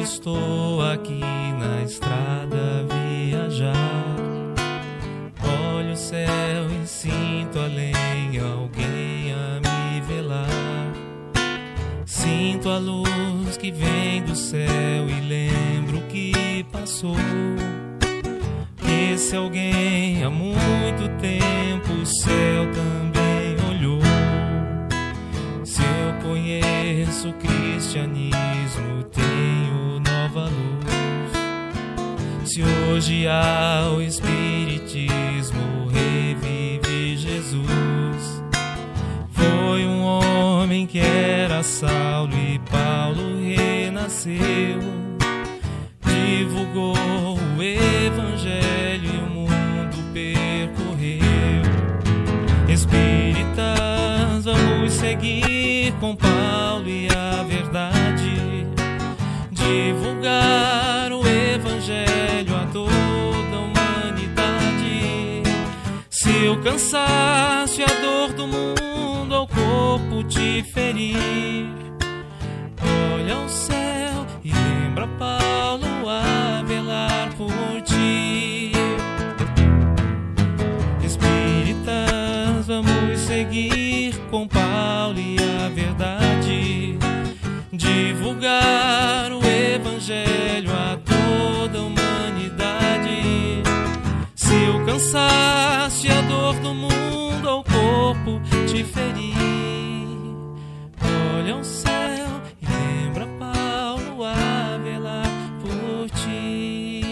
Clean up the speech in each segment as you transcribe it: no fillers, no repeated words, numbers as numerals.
estou aqui na estrada a viajar. Olho o céu e sinto além alguém a me velar. Sinto a luz que vem do céu e lembro que passou. Esse alguém há muito tempo o céu também olhou. Se eu conheço o cristianismo, tenho nova luz. Se hoje há o espiritismo, revive Jesus. Foi um homem que era Saulo e Paulo renasceu. Divulgou o evangelho e o mundo percorreu. Espíritas, vamos seguir com Paulo e a verdade. Divulgar o evangelho a toda a humanidade. Se o cansaço e a dor do mundo ao corpo te ferir, olha ao céu e lembra Paulo a velar por ti. Espíritas, vamos seguir com Paulo e a verdade. Divulgar o evangelho a toda a humanidade. Se o cansaço e a dor do mundo ao corpo te ferir, olha ao céu e lembra Paulo a velar por ti.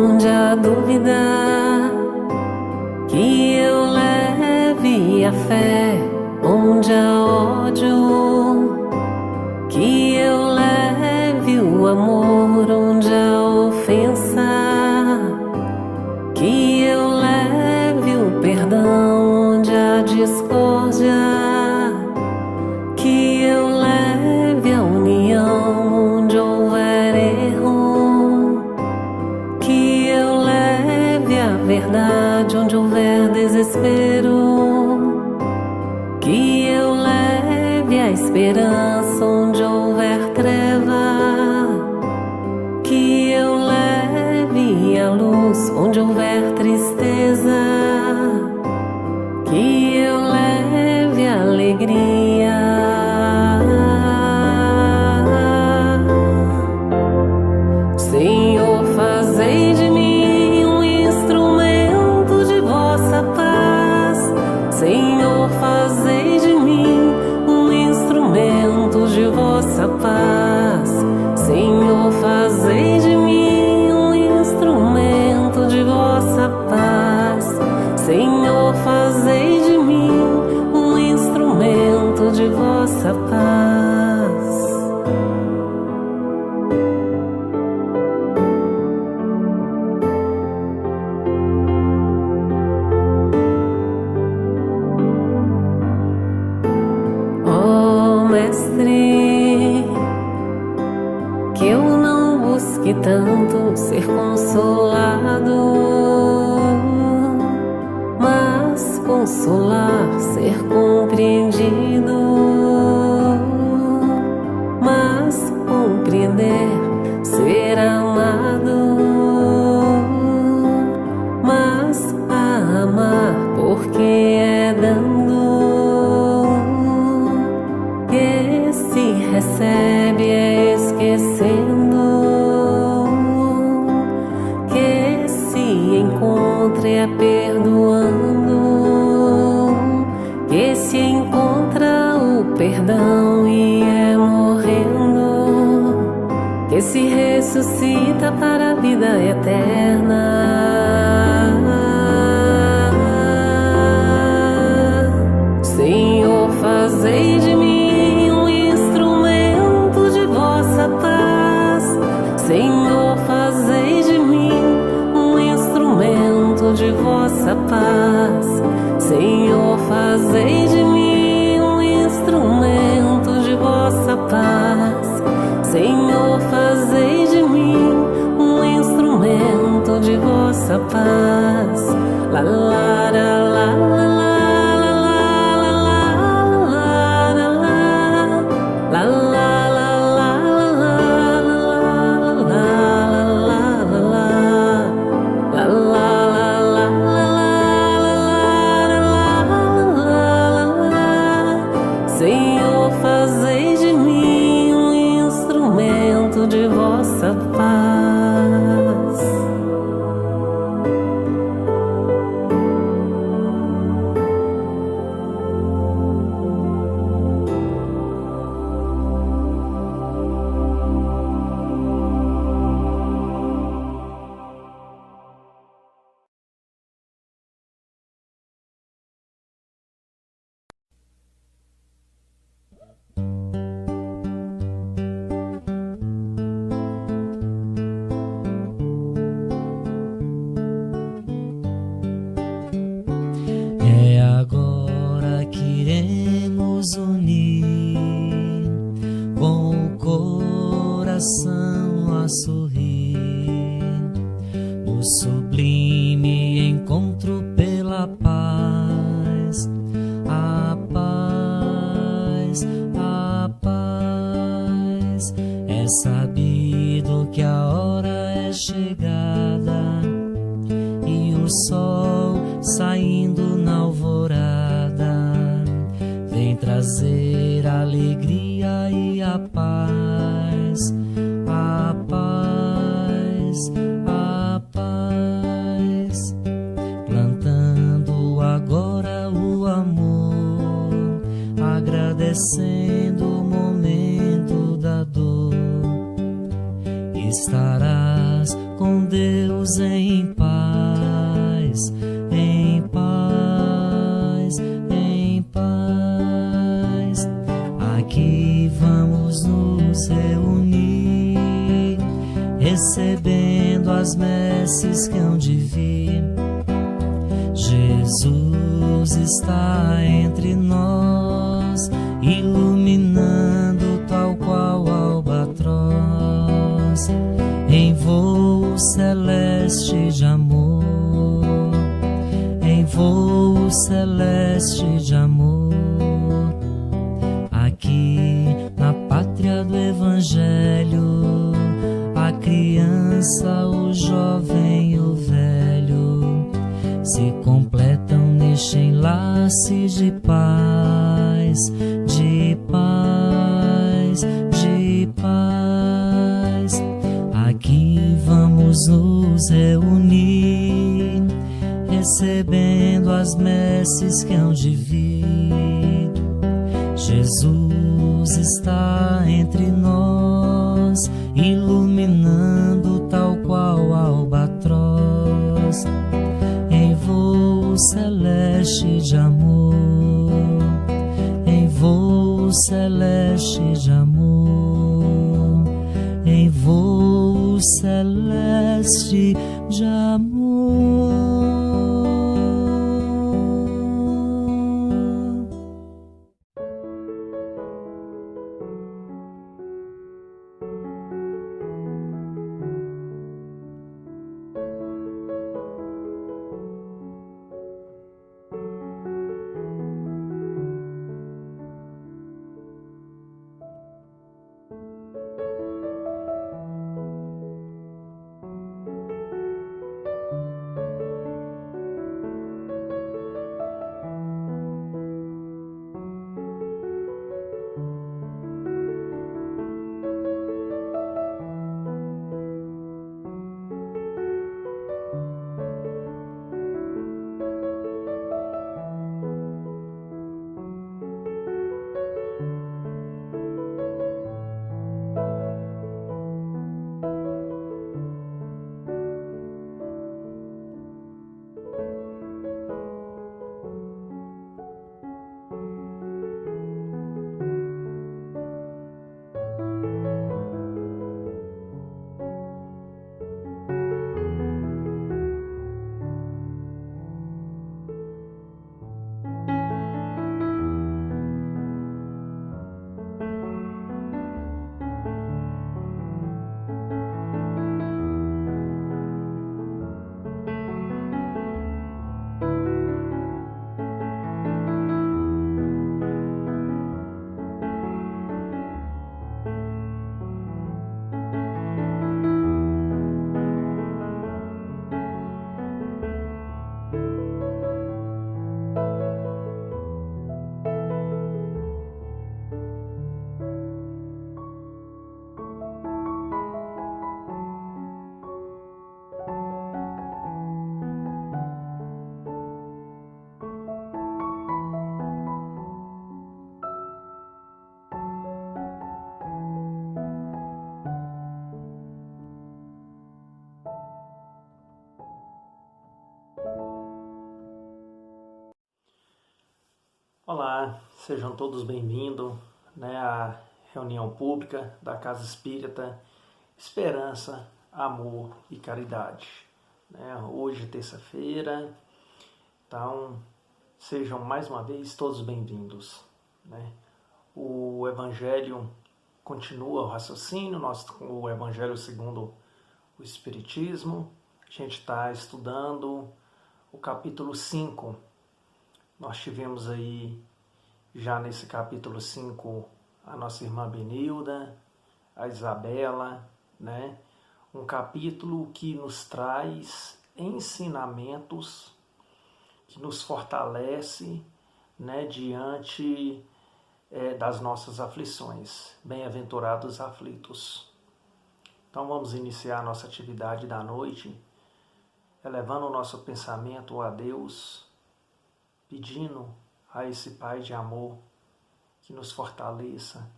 onde há dúvida, que eu leve a fé. Onde há ódio, que eu leve o amor. Onde há ofensa, que eu leve o perdão. Onde há discórdia, que eu leve a união. Onde houver erro, que eu leve a verdade. Onde houver desespero, que eu leve a esperança. Onde houver treva, que eu leve a luz. Onde houver tristeza, que eu leve a alegria. Senhor, fazei de mim um instrumento de vossa paz. Senhor, fazei de mim um instrumento de vossa paz. Senhor, fazei de mim um instrumento de vossa paz. Senhor, fazei de mim um instrumento de vossa paz. Mestre, que eu não busque tanto ser consolado, mas consolar, ser compreendido, mas compreender, ser amado, mas amar, porque é dando que se recebe, é esquecendo que se encontra, é perdoando que se encontra o perdão e é morrendo que se ressuscita para a vida eterna. Senhor, fazei de mim um instrumento de vossa paz. Senhor, fazei de mim um instrumento de vossa paz. Senhor, fazei de mim um instrumento de vossa paz. Senhor, fazei de mim um instrumento de vossa paz. La la la la la. Senhor, fazei de mim um instrumento de vossa paz. É agora que iremos unir, com o coração a sorrir, no sublime encontro pela paz, a paz, a paz. É sabido que a hora é chegada e o sol saindo na alvorada vem trazer a alegria e a paz, a paz, a paz. Plantando agora o amor, agradecendo o momento da dor, estarás com Deus em em paz, em paz, em paz. Aqui vamos nos reunir, recebendo as messes que hão de vir. Jesus está entre nós, iluminando tal qual albatroz, em voo celeste de amor, em voo celeste de amor. Aqui na pátria do Evangelho, a criança, o jovem e o velho se completam neste enlace de paz, de paz, de paz. Aqui vamos nos reunir, recebendo as messes que hão de vir. Jesus está entre nós, iluminando tal qual albatroz, em voo celeste de amor, em voo celeste de amor, em voo celeste de amor. Olá, sejam todos bem-vindos, à reunião pública da Casa Espírita Esperança, Amor e Caridade. Hoje, terça-feira, então sejam mais uma vez todos bem-vindos. O Evangelho continua o raciocínio, o Evangelho segundo o Espiritismo. A gente está estudando o capítulo 5. Nós tivemos aí, já nesse capítulo 5, a nossa irmã Benilda, a Isabela, um capítulo que nos traz ensinamentos, que nos fortalece, diante das nossas aflições. Bem-aventurados aflitos. Então vamos iniciar a nossa atividade da noite, elevando o nosso pensamento a Deus, pedindo a esse Pai de amor que nos fortaleça,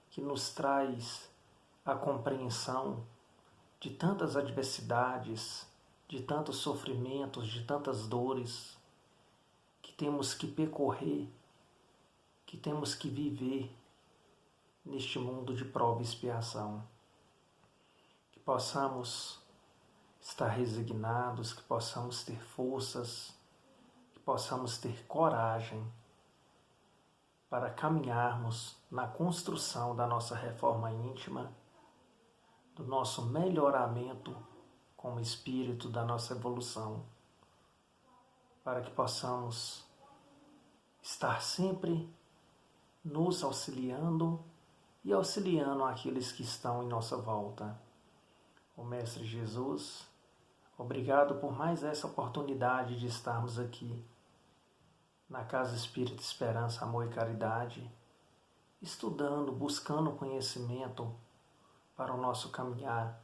que nos traz a compreensão de tantas adversidades de tantos sofrimentos, de tantas dores que temos que percorrer, que temos que viver neste mundo de prova e expiação. Que possamos estar resignados, que possamos ter forças, que possamos ter coragem para caminharmos na construção da nossa reforma íntima, do nosso melhoramento como espírito, da nossa evolução, para que possamos estar sempre nos auxiliando e auxiliando aqueles que estão em nossa volta. O Mestre Jesus, obrigado por mais essa oportunidade de estarmos aqui na Casa Espírita Esperança, Amor e Caridade, estudando, buscando conhecimento para o nosso caminhar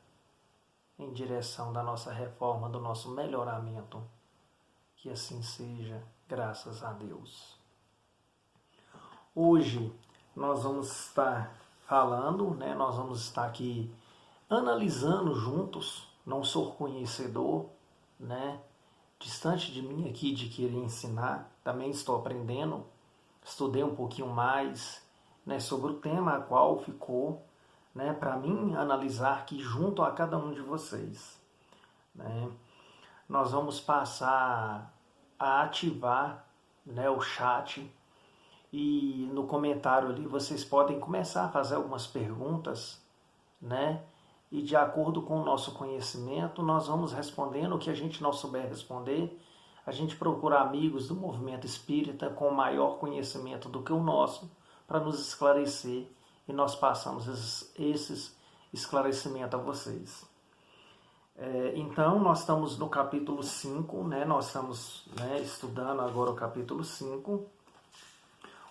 em direção da nossa reforma, do nosso melhoramento. Que assim seja, graças a Deus. Hoje nós vamos estar falando, nós vamos estar aqui analisando juntos. Não sou conhecedor, distante de mim aqui de querer ensinar, também estou aprendendo, estudei um pouquinho mais sobre o tema a qual ficou para mim analisar aqui junto a cada um de vocês. Nós vamos passar a ativar o chat e no comentário ali vocês podem começar a fazer algumas perguntas, e de acordo com o nosso conhecimento nós vamos respondendo. O que a gente não souber responder, a gente procura amigos do movimento espírita com maior conhecimento do que o nosso para nos esclarecer, e nós passamos esses esclarecimentos a vocês. Então, nós estamos no capítulo 5, nós estamos estudando agora o capítulo 5.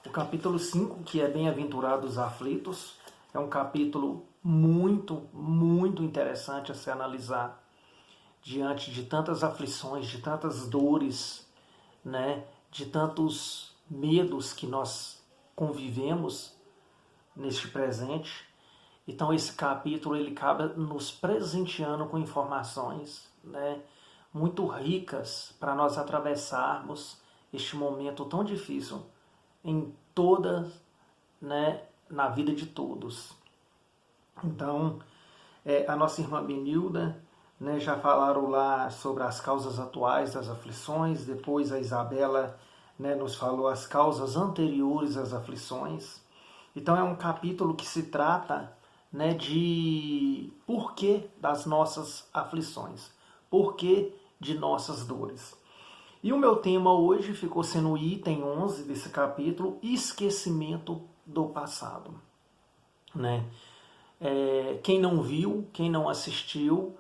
O capítulo 5, que é Bem-aventurados aflitos, é um capítulo muito, muito interessante a se analisar diante de tantas aflições, de tantas dores, de tantos medos que nós convivemos neste presente. Então esse capítulo ele acaba nos presenteando com informações muito ricas para nós atravessarmos este momento tão difícil em toda, na vida de todos. Então a nossa irmã Benilda, já falaram lá sobre as causas atuais das aflições. Depois a Isabela nos falou as causas anteriores às aflições. Então é um capítulo que se trata de porquê das nossas aflições, porquê de nossas dores. E o meu tema hoje ficou sendo o item 11 desse capítulo, esquecimento do passado. Quem não viu, quem não assistiu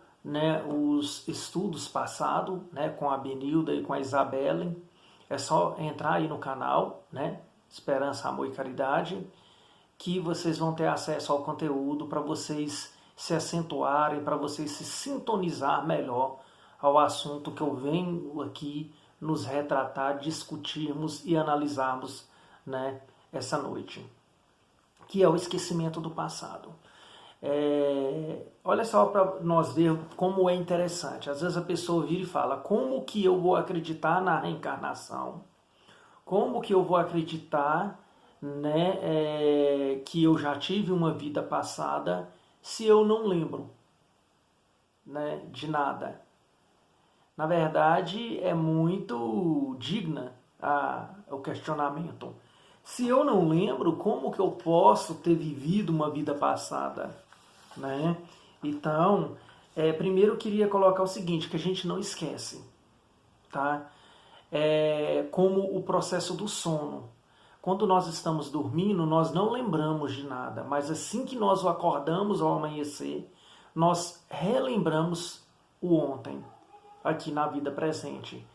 os estudos passados com a Benilda e com a Isabela, é só entrar aí no canal, Esperança, Amor e Caridade, que vocês vão ter acesso ao conteúdo para vocês se acentuarem, para vocês se sintonizar melhor ao assunto que eu venho aqui nos retratar, discutirmos e analisarmos essa noite, que é o esquecimento do passado. Olha só para nós ver como é interessante. Às vezes a pessoa vira e fala: como que eu vou acreditar na reencarnação? Como que eu vou acreditar que eu já tive uma vida passada se eu não lembro de nada? Na verdade, é muito digna o questionamento. Se eu não lembro, como que eu posso ter vivido uma vida passada? Então, primeiro eu queria colocar o seguinte, que a gente não esquece, tá? Como o processo do sono. Quando nós estamos dormindo, nós não lembramos de nada, mas assim que nós acordamos ao amanhecer, nós relembramos o ontem, aqui na vida presente.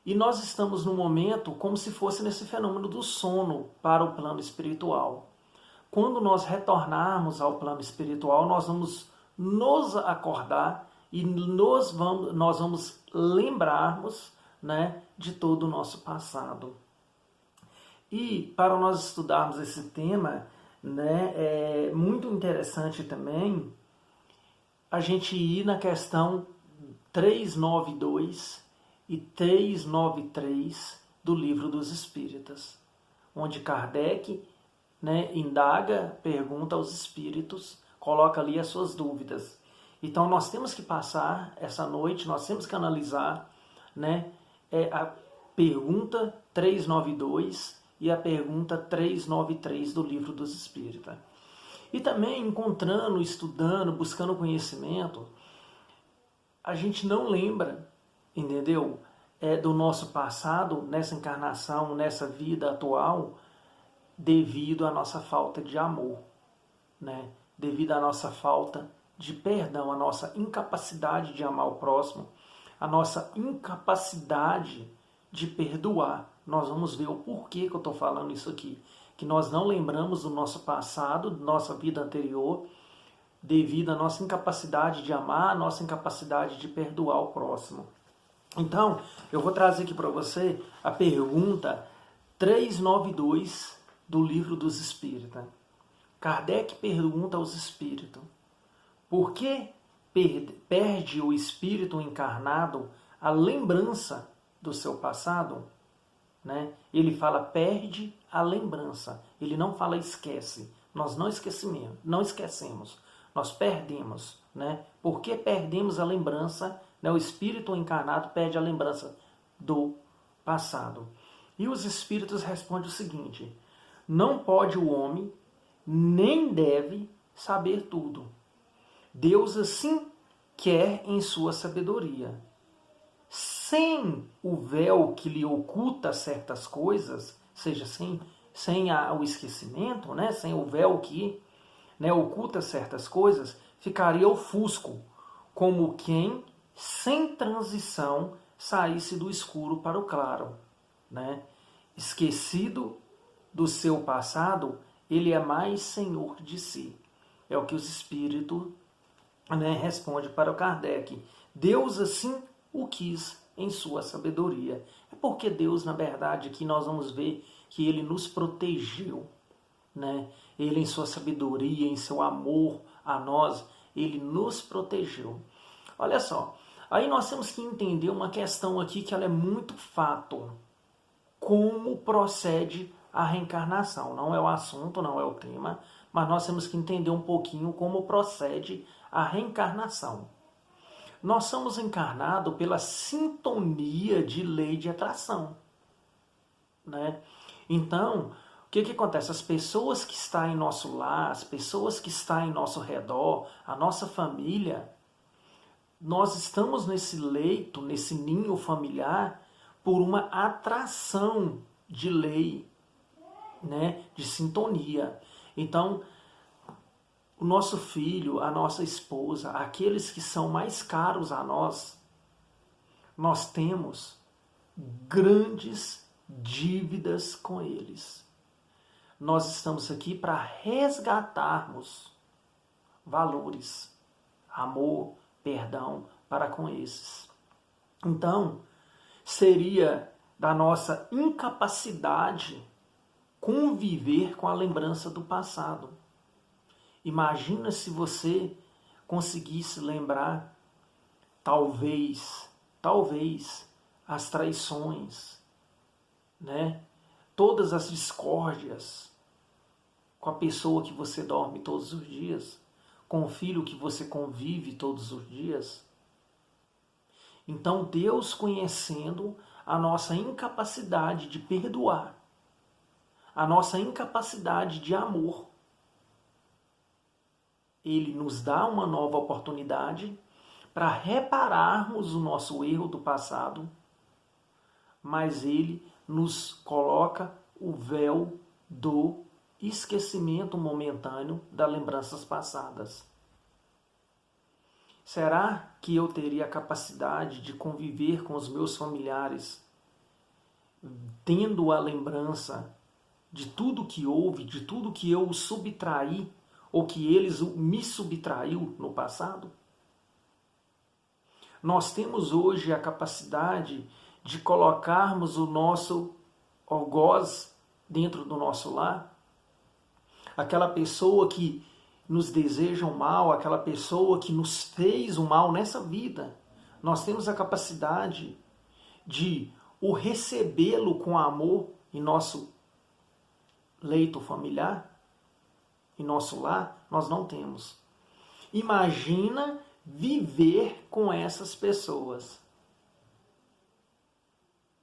E nós estamos no momento como se fosse nesse fenômeno do sono para o plano espiritual. Quando nós retornarmos ao plano espiritual, nós vamos nos acordar e nós vamos lembrarmos de todo o nosso passado. E para nós estudarmos esse tema, é muito interessante também a gente ir na questão 392 e 393 do Livro dos Espíritas, onde Kardec, né, indaga, pergunta aos espíritos, coloca ali as suas dúvidas. Então nós temos que passar essa noite, nós temos que analisar, né, a pergunta 392 e a pergunta 393 do Livro dos Espíritas. E também encontrando, estudando, buscando conhecimento, a gente não lembra, entendeu? Do nosso passado, nessa encarnação, nessa vida atual, devido à nossa falta de amor, né? Devido à nossa falta de perdão, à nossa incapacidade de amar o próximo, a nossa incapacidade de perdoar. Nós vamos ver o porquê que eu estou falando isso aqui. Que nós não lembramos do nosso passado, da nossa vida anterior, devido à nossa incapacidade de amar, à nossa incapacidade de perdoar o próximo. Então, eu vou trazer aqui para você a pergunta 392 do Livro dos Espíritas. Kardec pergunta aos espíritos: por que perde o espírito encarnado a lembrança do seu passado? Né? Ele fala perde a lembrança, ele não fala esquece. Nós não esquecemos, nós perdemos. Né? Por que perdemos a lembrança? Né? O espírito encarnado perde a lembrança do passado. E os espíritos respondem o seguinte: não pode o homem, nem deve saber tudo. Deus assim quer em sua sabedoria. Sem o véu que lhe oculta certas coisas, seja, sem o esquecimento, né? Sem o véu que, né, oculta certas coisas, ficaria ofusco, como quem, sem transição, saísse do escuro para o claro. Né? Esquecido do seu passado, ele é mais senhor de si. É o que os espíritos, né, respondem para o Kardec. Deus assim o quis em sua sabedoria. É porque Deus, na verdade, aqui nós vamos ver que ele nos protegeu. Né? Ele, em sua sabedoria, em seu amor a nós, ele nos protegeu. Olha só, aí nós temos que entender uma questão aqui que ela é muito fato. Como procede a reencarnação? Não é o assunto, não é o tema, mas nós temos que entender um pouquinho como procede a reencarnação. Nós somos encarnados pela sintonia de lei de atração. Né? Então, o que acontece? As pessoas que estão em nosso lar, as pessoas que estão em nosso redor, a nossa família, nós estamos nesse leito, nesse ninho familiar, por uma atração de lei, né? De sintonia. Então, o nosso filho, a nossa esposa, aqueles que são mais caros a nós, nós temos grandes dívidas com eles. Nós estamos aqui para resgatarmos valores, amor, perdão para com esses. Então, seria da nossa incapacidade conviver com a lembrança do passado. Imagina se você conseguisse lembrar, talvez, as traições, né? Todas as discórdias com a pessoa que você dorme todos os dias, com o filho que você convive todos os dias. Então Deus, conhecendo a nossa incapacidade de perdoar, a nossa incapacidade de amor, Ele nos dá uma nova oportunidade para repararmos o nosso erro do passado, mas Ele nos coloca o véu do esquecimento momentâneo das lembranças passadas. Será que eu teria a capacidade de conviver com os meus familiares, tendo a lembrança de tudo que houve, de tudo que eu subtraí, ou que eles me subtraiu no passado? Nós temos hoje a capacidade de colocarmos o nosso algoz dentro do nosso lar? Aquela pessoa que nos deseja o mal, aquela pessoa que nos fez o mal nessa vida, nós temos a capacidade de o recebê-lo com amor em nosso leito familiar, em nosso lar? Nós não temos. Imagina viver com essas pessoas.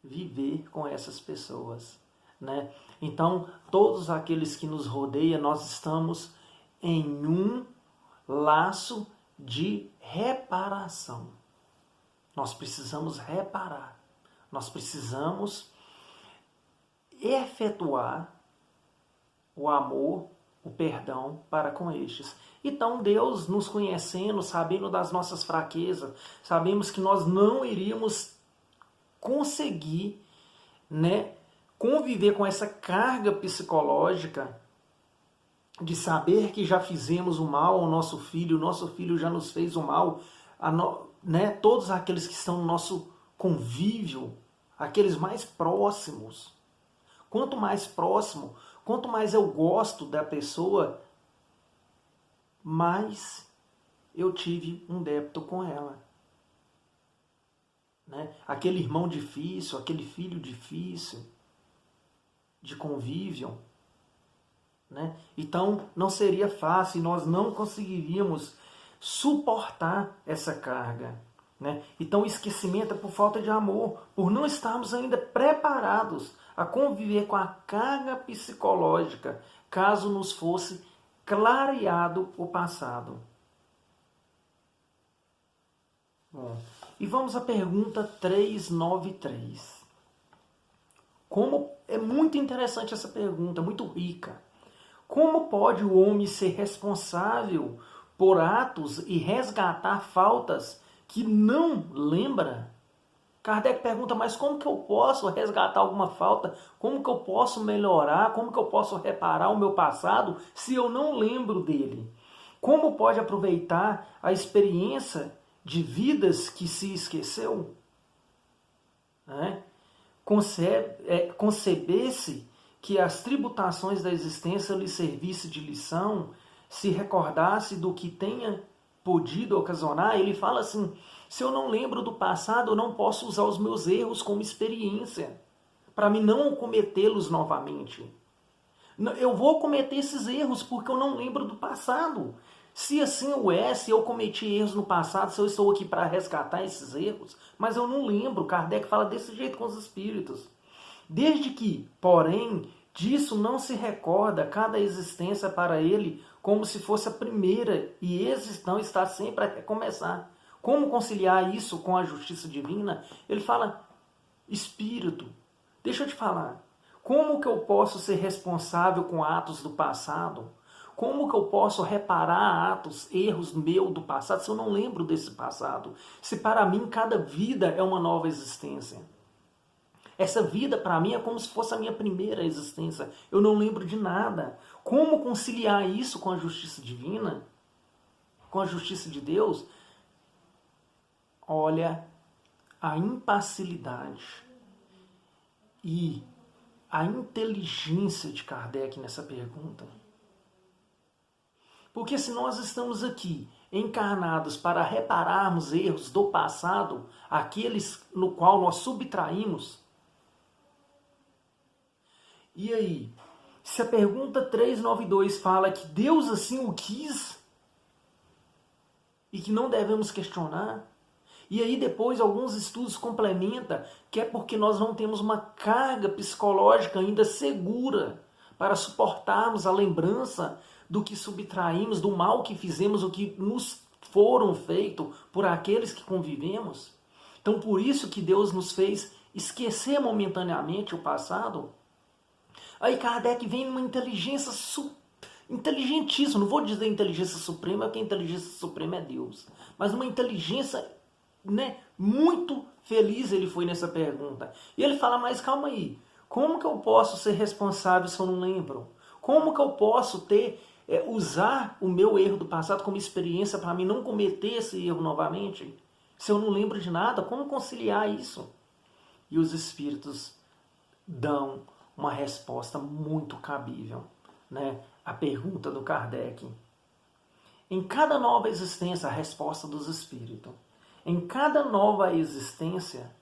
Viver com essas pessoas, né? Então, todos aqueles que nos rodeiam, nós estamos em um laço de reparação. Nós precisamos reparar. Nós precisamos efetuar o amor, o perdão para com estes. Então Deus, nos conhecendo, sabendo das nossas fraquezas, sabemos que nós não iríamos conseguir, né, conviver com essa carga psicológica de saber que já fizemos o mal ao nosso filho já nos fez o mal, né, todos aqueles que estão no nosso convívio, aqueles mais próximos. Quanto mais próximo, quanto mais eu gosto da pessoa, mais eu tive um débito com ela. Né? Aquele irmão difícil, aquele filho difícil de convívio. Né? Então não seria fácil, nós não conseguiríamos suportar essa carga. Né? Então o esquecimento é por falta de amor, por não estarmos ainda preparados a conviver com a carga psicológica, caso nos fosse clareado o passado. Bom, e vamos à pergunta 393. Como é muito interessante essa pergunta, muito rica. Como pode o homem ser responsável por atos e resgatar faltas que não lembra? Kardec pergunta, mas como que eu posso resgatar alguma falta? Como que eu posso melhorar? Como que eu posso reparar o meu passado se eu não lembro dele? Como pode aproveitar a experiência de vidas que se esqueceu? Conceber-se que as tributações da existência lhe servisse de lição, se recordasse do que tenha podido ocasionar. Ele fala assim, se eu não lembro do passado, eu não posso usar os meus erros como experiência, para mim não cometê-los novamente. Eu vou cometer esses erros porque eu não lembro do passado. Se assim o é, se eu cometi erros no passado, se eu estou aqui para resgatar esses erros, mas eu não lembro. Kardec fala desse jeito com os espíritos. Desde que, porém, disso não se recorda cada existência para ele como se fosse a primeira, e esse não está sempre a recomeçar. Como conciliar isso com a justiça divina? Ele fala, espírito, deixa eu te falar, como que eu posso ser responsável com atos do passado? Como que eu posso reparar atos, erros meus do passado, se eu não lembro desse passado? Se para mim cada vida é uma nova existência. Essa vida para mim é como se fosse a minha primeira existência. Eu não lembro de nada. Como conciliar isso com a justiça divina? Com a justiça de Deus? Olha, a impacibilidade e a inteligência de Kardec nessa pergunta. Porque se nós estamos aqui encarnados para repararmos erros do passado, aqueles no qual nós subtraímos, e aí, se a pergunta 392 fala que Deus assim o quis e que não devemos questionar, e aí depois alguns estudos complementam que é porque nós não temos uma carga psicológica ainda segura para suportarmos a lembrança do que subtraímos, do mal que fizemos, o que nos foram feito por aqueles que convivemos. Então por isso que Deus nos fez esquecer momentaneamente o passado. Aí Kardec vem numa inteligência inteligentíssima, não vou dizer inteligência suprema, porque a inteligência suprema é Deus, mas uma inteligência, né, muito feliz ele foi nessa pergunta. E ele fala, mas calma aí, como que eu posso ser responsável se eu não lembro? Como que eu posso usar o meu erro do passado como experiência para mim não cometer esse erro novamente? Se eu não lembro de nada, como conciliar isso? E os espíritos dão uma resposta muito cabível, né? A pergunta do Kardec. Em cada nova existência, a resposta dos espíritos. Em cada nova existência,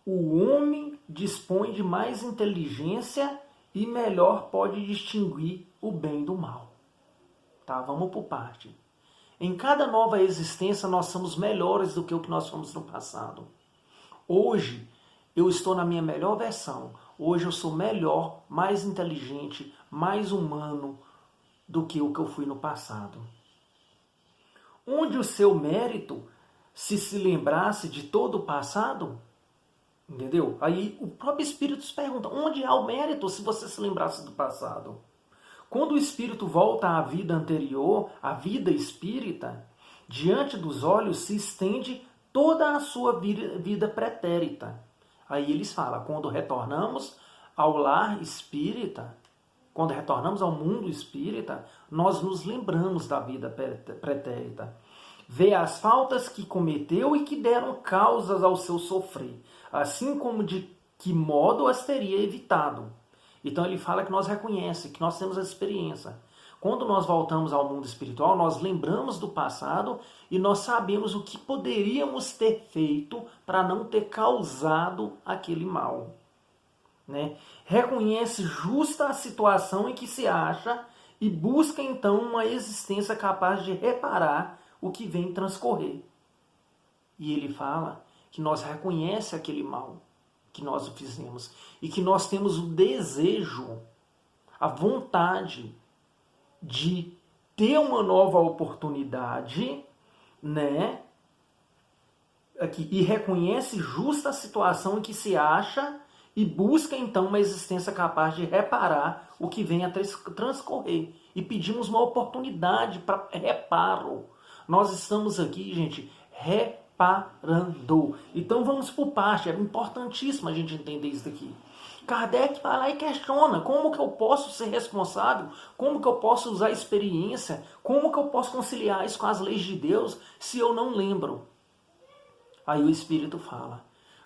o homem dispõe de mais inteligência e melhor pode distinguir o bem do mal. Tá? Vamos por parte. Em cada nova existência, nós somos melhores do que o que nós fomos no passado. Hoje, eu estou na minha melhor versão. Hoje eu sou melhor, mais inteligente, mais humano do que o que eu fui no passado. Onde o seu mérito, se lembrasse de todo o passado, entendeu? Aí o próprio Espírito se pergunta, onde há o mérito se você se lembrasse do passado? Quando o Espírito volta à vida anterior, à vida espírita, diante dos olhos se estende toda a sua vida pretérita. Aí eles falam, quando retornamos ao lar espírita, quando retornamos ao mundo espírita, nós nos lembramos da vida pretérita. Vê as faltas que cometeu e que deram causas ao seu sofrer, assim como de que modo as teria evitado. Então ele fala que nós reconhecemos, que nós temos essa experiência. Quando nós voltamos ao mundo espiritual, nós lembramos do passado e nós sabemos o que poderíamos ter feito para não ter causado aquele mal. Né? Reconhece justa a situação em que se acha e busca então uma existência capaz de reparar o que vem transcorrer. E ele fala que nós reconhecemos aquele mal que nós fizemos e que nós temos o desejo, a vontade de ter uma nova oportunidade, né? E reconhece justa a situação em que se acha e busca então uma existência capaz de reparar o que vem a transcorrer. E pedimos uma oportunidade para reparo. Nós estamos aqui, gente, reparando. Então vamos por parte, é importantíssimo a gente entender isso daqui. Kardec vai lá e questiona, como que eu posso ser responsável, como que eu posso usar a experiência, como que eu posso conciliar isso com as leis de Deus se eu não lembro? Aí o Espírito fala,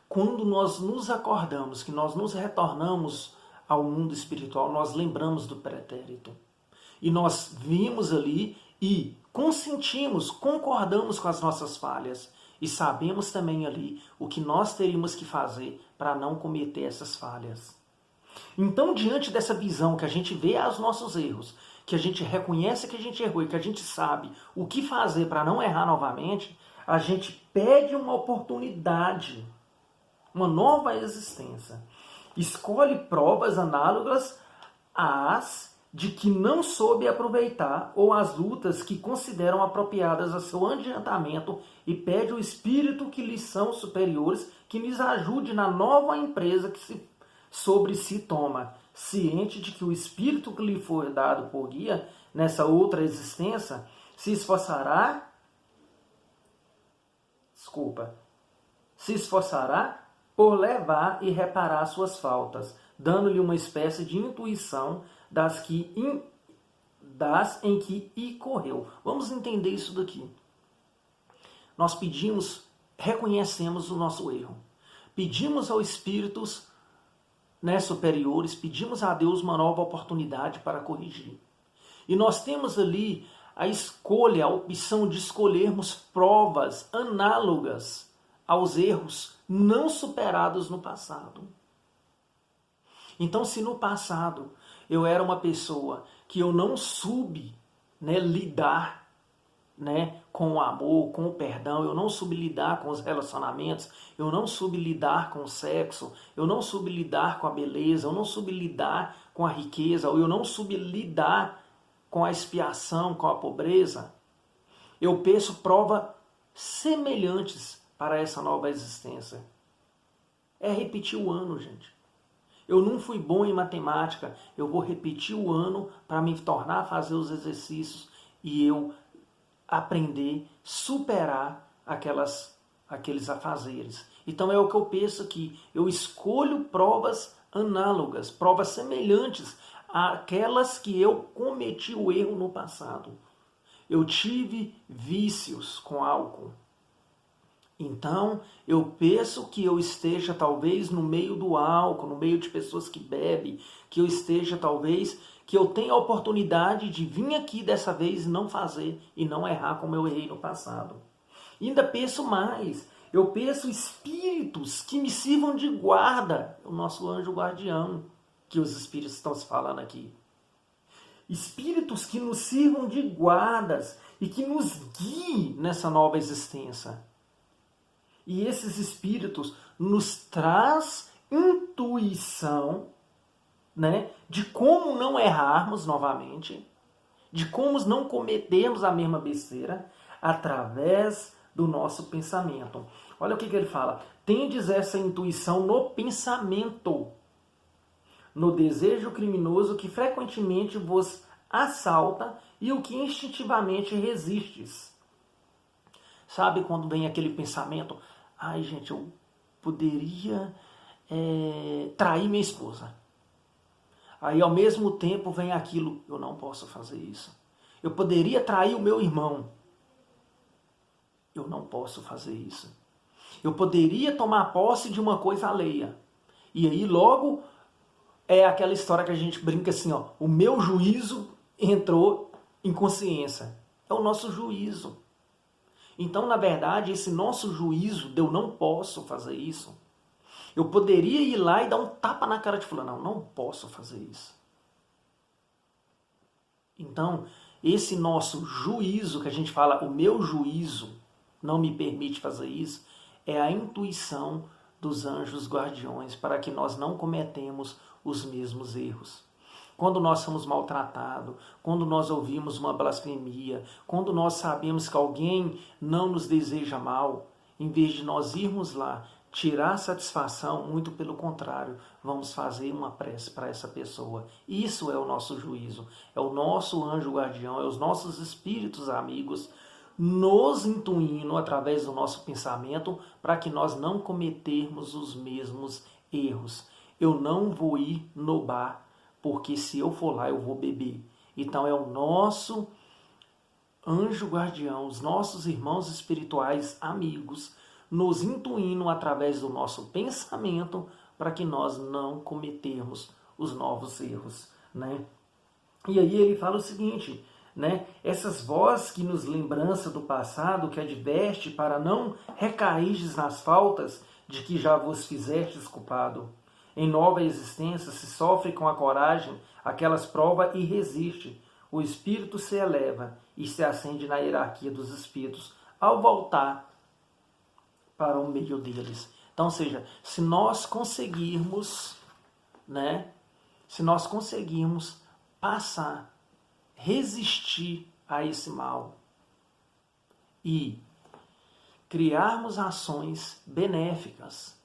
quando nós nos acordamos, que nós nos retornamos ao mundo espiritual, nós lembramos do pretérito. E nós vimos ali e consentimos, concordamos com as nossas falhas e sabemos também ali o que nós teríamos que fazer para não cometer essas falhas. Então, diante dessa visão que a gente vê os nossos erros, que a gente reconhece que a gente errou e que a gente sabe o que fazer para não errar novamente, a gente pede uma oportunidade, uma nova existência. Escolhe provas análogas às de que não soube aproveitar ou as lutas que consideram apropriadas a seu adiantamento e pede ao Espírito que lhes são superiores que lhes ajude na nova empresa que sobre si toma, ciente de que o Espírito que lhe foi dado por guia nessa outra existência se esforçará por levar e reparar suas faltas, dando-lhe uma espécie de intuição das em que incorreu. Vamos entender isso daqui. Nós pedimos, reconhecemos o nosso erro. Pedimos aos espíritos superiores, pedimos a Deus uma nova oportunidade para corrigir. E nós temos ali a escolha, a opção de escolhermos provas análogas aos erros não superados no passado. Então, se no passado eu era uma pessoa que eu não soube lidar com o amor, com o perdão, eu não soube lidar com os relacionamentos, eu não soube lidar com o sexo, eu não soube lidar com a beleza, eu não soube lidar com a riqueza, ou eu não soube lidar com a expiação, com a pobreza, eu peço provas semelhantes para essa nova existência. É repetir o ano, gente. Eu não fui bom em matemática, eu vou repetir o ano para me tornar a fazer os exercícios e eu aprender, superar aqueles afazeres. Então é o que eu penso aqui. Eu escolho provas análogas, provas semelhantes àquelas que eu cometi o erro no passado. Eu tive vícios com álcool. Então, eu penso que eu esteja talvez no meio do álcool, no meio de pessoas que bebem, que eu esteja talvez, que eu tenha a oportunidade de vir aqui dessa vez e não fazer e não errar como eu errei no passado. E ainda penso mais, Eu peço espíritos que me sirvam de guarda. O nosso anjo guardião, que os espíritos estão se falando aqui. Espíritos que nos sirvam de guardas e que nos guiem nessa nova existência. E esses espíritos nos traz intuição, né, de como não errarmos novamente, de como não cometermos a mesma besteira através do nosso pensamento. Olha o que ele fala. Tendes essa intuição no pensamento, no desejo criminoso que frequentemente vos assalta e o que instintivamente resistes. Sabe quando vem aquele pensamento, ai gente, eu poderia trair minha esposa. Aí ao mesmo tempo vem aquilo, eu não posso fazer isso. Eu poderia trair o meu irmão. Eu não posso fazer isso. Eu poderia tomar posse de uma coisa alheia. E aí logo é aquela história que a gente brinca assim, ó, o meu juízo entrou em consciência. É o nosso juízo. Então, na verdade, esse nosso juízo de eu não posso fazer isso, eu poderia ir lá e dar um tapa na cara de fulano. Não posso fazer isso. Então, esse nosso juízo, que a gente fala, o meu juízo não me permite fazer isso, é a intuição dos anjos guardiões para que nós não cometemos os mesmos erros. Quando nós somos maltratados, quando nós ouvimos uma blasfemia, quando nós sabemos que alguém não nos deseja mal, em vez de nós irmos lá tirar satisfação, muito pelo contrário, vamos fazer uma prece para essa pessoa. Isso é o nosso juízo, é o nosso anjo guardião, é os nossos espíritos amigos nos intuindo através do nosso pensamento para que nós não cometermos os mesmos erros. Eu não vou ir no bar, porque se eu for lá eu vou beber. Então é o nosso anjo guardião, os nossos irmãos espirituais amigos, nos intuindo através do nosso pensamento para que nós não cometermos os novos erros, né? E aí ele fala o seguinte, né? Essas vozes que nos lembrança do passado, que adverte para não recairdes nas faltas de que já vos fizestes culpado. Em nova existência se sofre com a coragem, aquelas prova e resiste. O espírito se eleva e se acende na hierarquia dos espíritos ao voltar para o meio deles. Então, ou seja, se nós conseguirmos, né, se nós conseguirmos passar, resistir a esse mal e criarmos ações benéficas,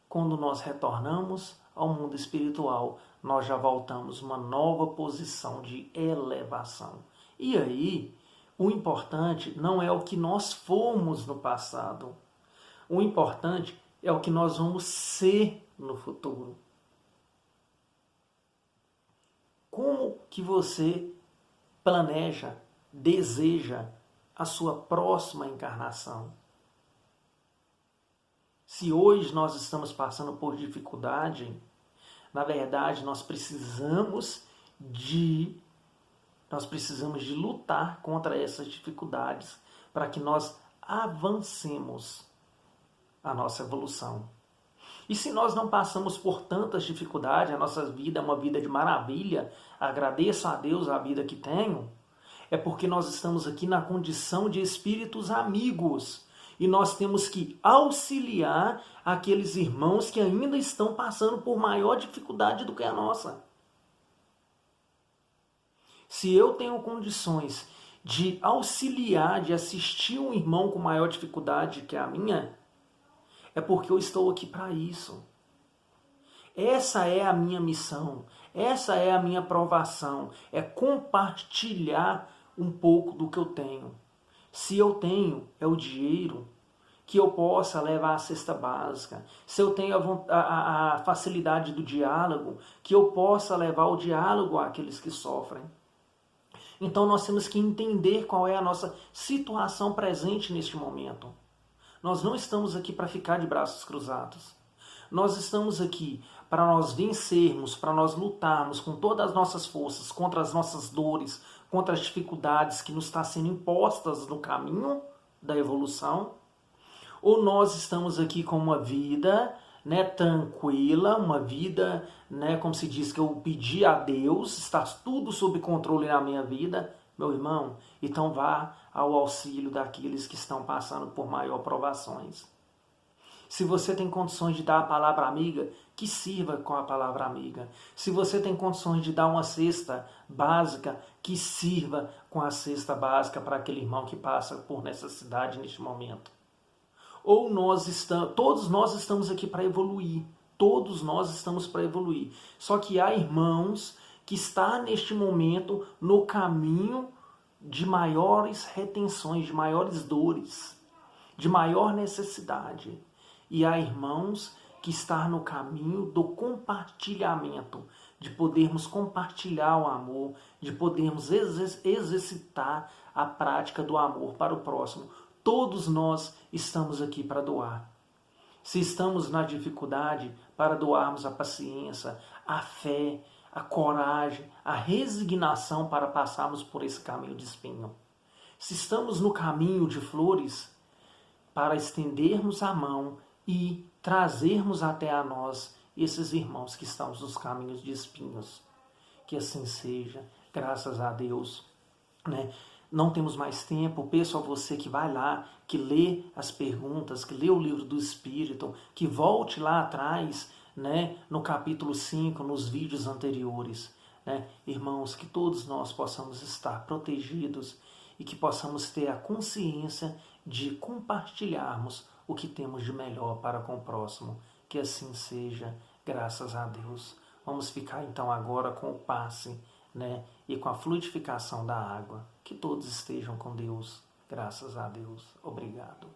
quando nós retornamos ao mundo espiritual, nós já voltamos uma nova posição de elevação. E aí, o importante não é o que nós fomos no passado. O importante é o que nós vamos ser no futuro. Como que você planeja, deseja a sua próxima encarnação? Se hoje nós estamos passando por dificuldade, na verdade nós precisamos de lutar contra essas dificuldades para que nós avancemos a nossa evolução. E se nós não passamos por tantas dificuldades, a nossa vida é uma vida de maravilha, agradeço a Deus a vida que tenho, é porque nós estamos aqui na condição de espíritos amigos. E nós temos que auxiliar aqueles irmãos que ainda estão passando por maior dificuldade do que a nossa. Se eu tenho condições de auxiliar, de assistir um irmão com maior dificuldade que a minha, é porque eu estou aqui para isso. Essa é a minha missão, essa é a minha provação, é compartilhar um pouco do que eu tenho. Se eu tenho, é o dinheiro que eu possa levar a cesta básica. Se eu tenho a facilidade do diálogo, que eu possa levar o diálogo àqueles que sofrem. Então nós temos que entender qual é a nossa situação presente neste momento. Nós não estamos aqui para ficar de braços cruzados. Nós estamos aqui para nós vencermos, para nós lutarmos com todas as nossas forças contra as nossas dores, contra as dificuldades que nos estão sendo impostas no caminho da evolução, Ou nós estamos aqui com uma vida, né, tranquila, uma vida, né, como se diz, que eu pedi a Deus, está tudo sob controle na minha vida, meu irmão, então vá ao auxílio daqueles que estão passando por maior provações. Se você tem condições de dar a palavra amiga, que sirva com a palavra amiga. Se você tem condições de dar uma cesta básica, que sirva com a cesta básica para aquele irmão que passa por necessidade neste momento. Ou todos nós estamos aqui para evoluir. Todos nós estamos para evoluir. Só que há irmãos que estão neste momento no caminho de maiores retenções, de maiores dores, de maior necessidade. E há irmãos que estão no caminho do compartilhamento, de podermos compartilhar o amor, de podermos exercitar a prática do amor para o próximo. Todos nós estamos aqui para doar. Se estamos na dificuldade, para doarmos a paciência, a fé, a coragem, a resignação para passarmos por esse caminho de espinho. Se estamos no caminho de flores, para estendermos a mão e trazermos até a nós esses irmãos que estão nos caminhos de espinhos. Que assim seja, graças a Deus, né? Não temos mais tempo, peço a você que vai lá, que lê as perguntas, que lê o livro do Espírito, que volte lá atrás, né, no capítulo 5, nos vídeos anteriores. Né? Irmãos, que todos nós possamos estar protegidos e que possamos ter a consciência de compartilharmos o que temos de melhor para com o próximo. Que assim seja, graças a Deus. Vamos ficar então agora com o passe, né, e com a fluidificação da água. Que todos estejam com Deus. Graças a Deus. Obrigado.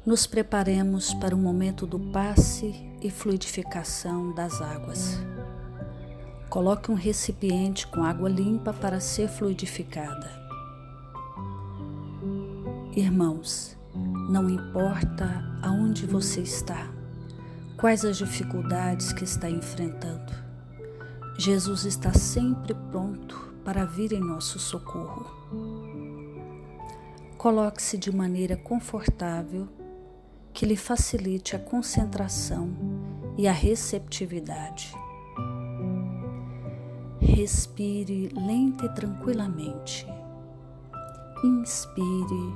Nos preparemos para o momento do passe e fluidificação das águas. Coloque um recipiente com água limpa para ser fluidificada. Irmãos, não importa aonde você está, quais as dificuldades que está enfrentando, Jesus está sempre pronto para vir em nosso socorro. Coloque-se de maneira confortável, que lhe facilite a concentração e a receptividade. Respire lenta e tranquilamente. Inspire,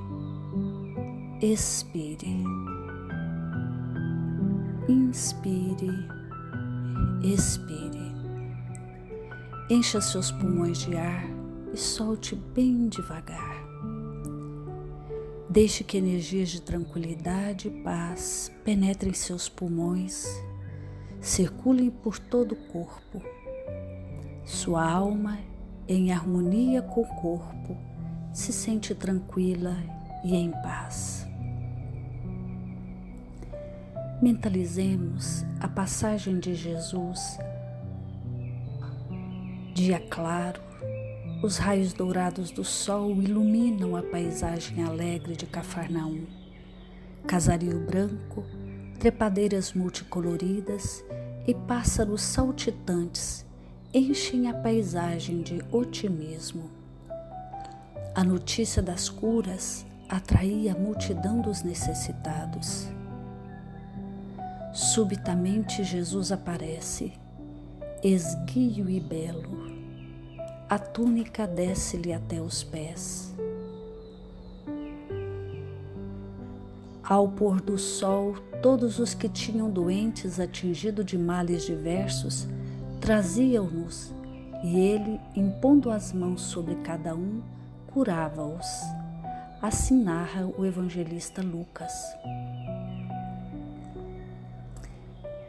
expire. Inspire, expire. Encha seus pulmões de ar e solte bem devagar. Deixe que energias de tranquilidade e paz penetrem seus pulmões, circulem por todo o corpo. Sua alma, em harmonia com o corpo, se sente tranquila e em paz. Mentalizemos a passagem de Jesus. Dia claro, os raios dourados do sol iluminam a paisagem alegre de Cafarnaum. Casario branco, trepadeiras multicoloridas e pássaros saltitantes enchem a paisagem de otimismo. A notícia das curas atraía a multidão dos necessitados. Subitamente Jesus aparece, esguio e belo. A túnica desce-lhe até os pés. Ao pôr do sol, todos os que tinham doentes atingidos de males diversos traziam-nos, e ele, impondo as mãos sobre cada um, curava-os. Assim narra o evangelista Lucas.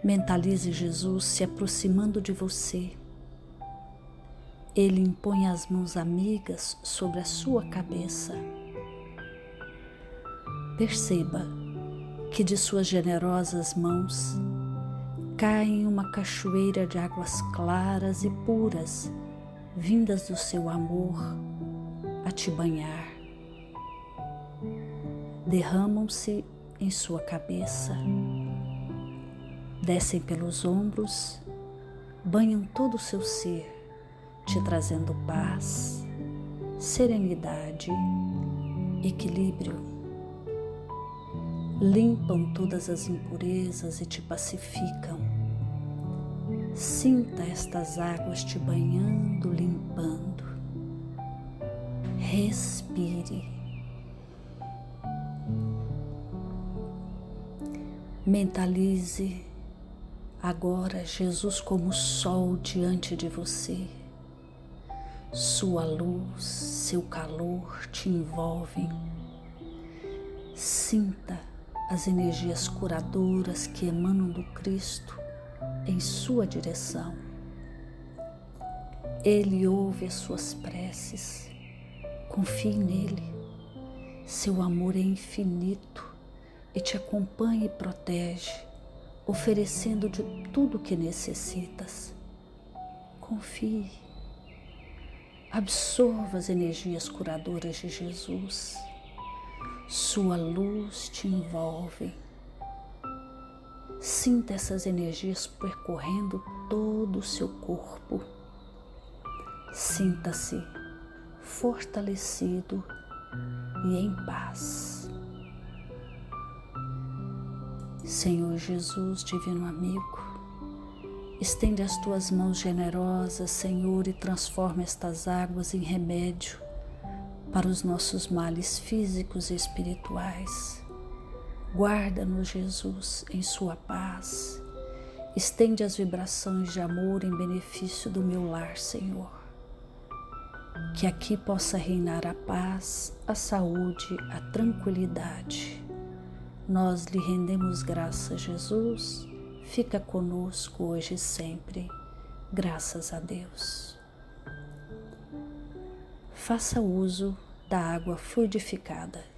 Mentalize Jesus se aproximando de você. Ele impõe as mãos amigas sobre a sua cabeça. Perceba que de suas generosas mãos cai uma cachoeira de águas claras e puras, vindas do seu amor a te banhar. Derramam-se em sua cabeça, descem pelos ombros, banham todo o seu ser, te trazendo paz, serenidade equilíbrio. Limpam todas as impurezas e te pacificam. Sinta estas águas te banhando, limpando. Respire. Mentalize agora Jesus como sol diante de você. Sua luz, seu calor te envolvem. Sinta as energias curadoras que emanam do Cristo em sua direção. Ele ouve as suas preces. Confie nele. Seu amor é infinito e te acompanha e protege, oferecendo de tudo o que necessitas. Confie. Absorva as energias curadoras de Jesus. Sua luz te envolve. Sinta essas energias percorrendo todo o seu corpo. Sinta-se fortalecido e em paz. Senhor Jesus, divino amigo, estende as tuas mãos generosas, Senhor, e transforma estas águas em remédio para os nossos males físicos e espirituais. Guarda-nos, Jesus, em sua paz. Estende as vibrações de amor em benefício do meu lar, Senhor. Que aqui possa reinar a paz, a saúde, a tranquilidade. Nós lhe rendemos graças, Jesus. Fica conosco hoje e sempre. Graças a Deus. Faça uso da água fluidificada.